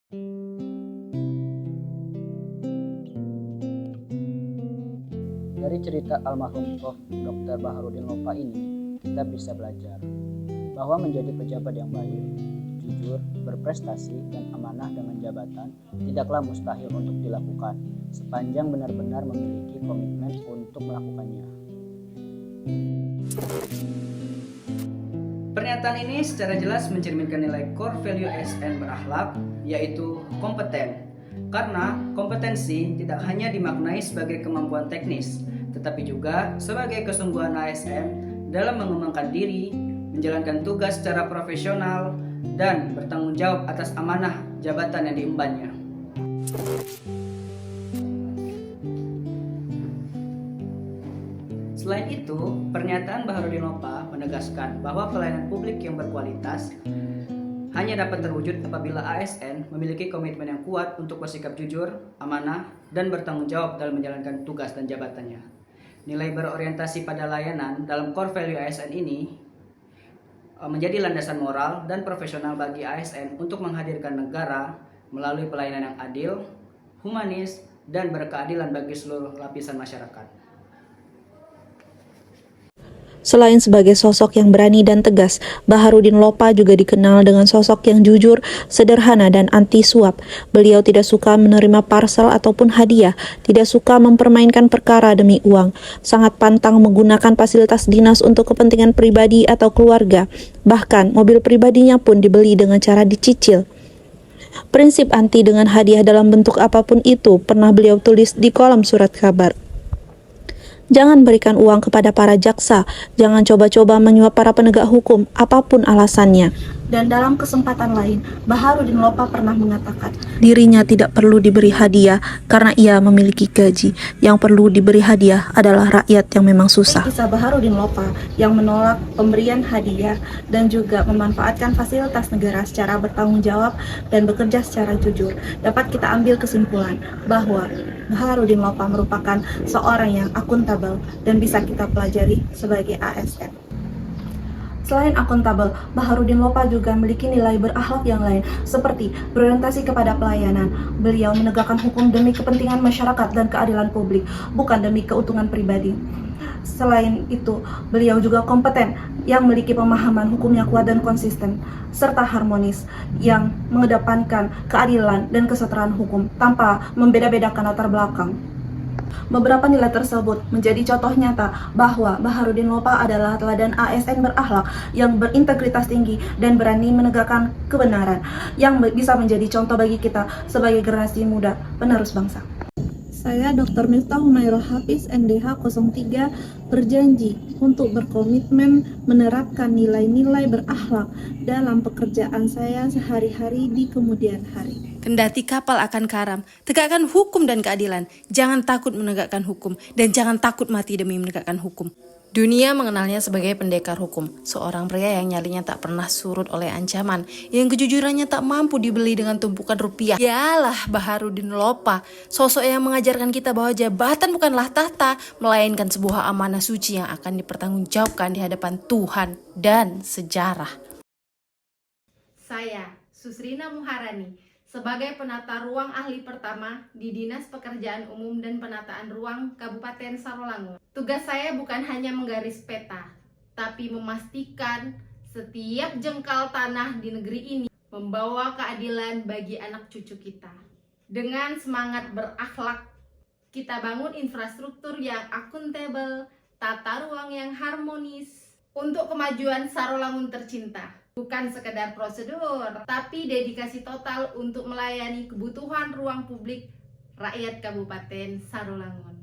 Dari cerita almarhum Prof. Dr. Baharudin Lopa ini, kita bisa belajar bahwa menjadi pejabat yang baik, jujur, berprestasi, dan amanah dengan jabatan tidaklah mustahil untuk dilakukan, sepanjang benar-benar memiliki komitmen untuk melakukannya. Pernyataan ini secara jelas mencerminkan nilai core value ASN berakhlak, yaitu kompeten. Karena kompetensi tidak hanya dimaknai sebagai kemampuan teknis, tetapi juga sebagai kesungguhan ASN dalam mengembangkan diri, menjalankan tugas secara profesional, dan bertanggung jawab atas amanah jabatan yang diembannya. Selain itu, pernyataan Baharudin Lopa menegaskan bahwa pelayanan publik yang berkualitas hanya dapat terwujud apabila ASN memiliki komitmen yang kuat untuk bersikap jujur, amanah, dan bertanggung jawab dalam menjalankan tugas dan jabatannya. Nilai berorientasi pada layanan dalam core value ASN ini menjadi landasan moral dan profesional bagi ASN untuk menghadirkan negara melalui pelayanan yang adil, humanis, dan berkeadilan bagi seluruh lapisan masyarakat. Selain sebagai sosok yang berani dan tegas, Baharudin Lopa juga dikenal dengan sosok yang jujur, sederhana, dan anti suap. Beliau tidak suka menerima parsel ataupun hadiah, tidak suka mempermainkan perkara demi uang, sangat pantang menggunakan fasilitas dinas untuk kepentingan pribadi atau keluarga. Bahkan, mobil pribadinya pun dibeli dengan cara dicicil. Prinsip anti dengan hadiah dalam bentuk apapun itu pernah beliau tulis di kolom surat kabar. Jangan berikan uang kepada para jaksa, jangan coba-coba menyuap para penegak hukum, apapun alasannya. Dan dalam kesempatan lain, Baharudin Lopa pernah mengatakan, dirinya tidak perlu diberi hadiah karena ia memiliki gaji. Yang perlu diberi hadiah adalah rakyat yang memang susah. Kisah Baharudin Lopa yang menolak pemberian hadiah dan juga memanfaatkan fasilitas negara secara bertanggung jawab dan bekerja secara jujur, dapat kita ambil kesimpulan bahwa Baharudin Lopa merupakan seorang yang akuntabel dan bisa kita pelajari sebagai ASN. Selain akuntabel, Baharudin Lopa juga memiliki nilai berakhlak yang lain, seperti berorientasi kepada pelayanan. Beliau menegakkan hukum demi kepentingan masyarakat dan keadilan publik, bukan demi keuntungan pribadi. Selain itu, beliau juga kompeten yang memiliki pemahaman hukum yang kuat dan konsisten, serta harmonis yang mengedepankan keadilan dan kesetaraan hukum tanpa membeda-bedakan latar belakang. Beberapa nilai tersebut menjadi contoh nyata bahwa Baharudin Lopa adalah teladan ASN berakhlak yang berintegritas tinggi dan berani menegakkan kebenaran yang bisa menjadi contoh bagi kita sebagai generasi muda penerus bangsa. Saya Dr. Miftah Humairah Hafiz NDH 03 berjanji untuk berkomitmen menerapkan nilai-nilai berakhlak dalam pekerjaan saya sehari-hari di kemudian hari. Kendati kapal akan karam, tegakkan hukum dan keadilan. Jangan takut menegakkan hukum dan jangan takut mati demi menegakkan hukum. Dunia mengenalnya sebagai pendekar hukum, seorang pria yang nyalinya tak pernah surut oleh ancaman, yang kejujurannya tak mampu dibeli dengan tumpukan rupiah. Yalah Baharudin Lopa, sosok yang mengajarkan kita bahwa jabatan bukanlah tahta, melainkan sebuah amanah suci yang akan dipertanggungjawabkan di hadapan Tuhan dan sejarah. Saya, Susrina Muharani, sebagai penata ruang ahli pertama di Dinas Pekerjaan Umum dan Penataan Ruang Kabupaten Sarolangun. Tugas saya bukan hanya menggaris peta, tapi memastikan setiap jengkal tanah di negeri ini membawa keadilan bagi anak cucu kita. Dengan semangat berakhlak, kita bangun infrastruktur yang akuntabel, tata ruang yang harmonis untuk kemajuan Sarolangun tercinta. Bukan sekedar prosedur, tapi dedikasi total untuk melayani kebutuhan ruang publik rakyat Kabupaten Sarolangun.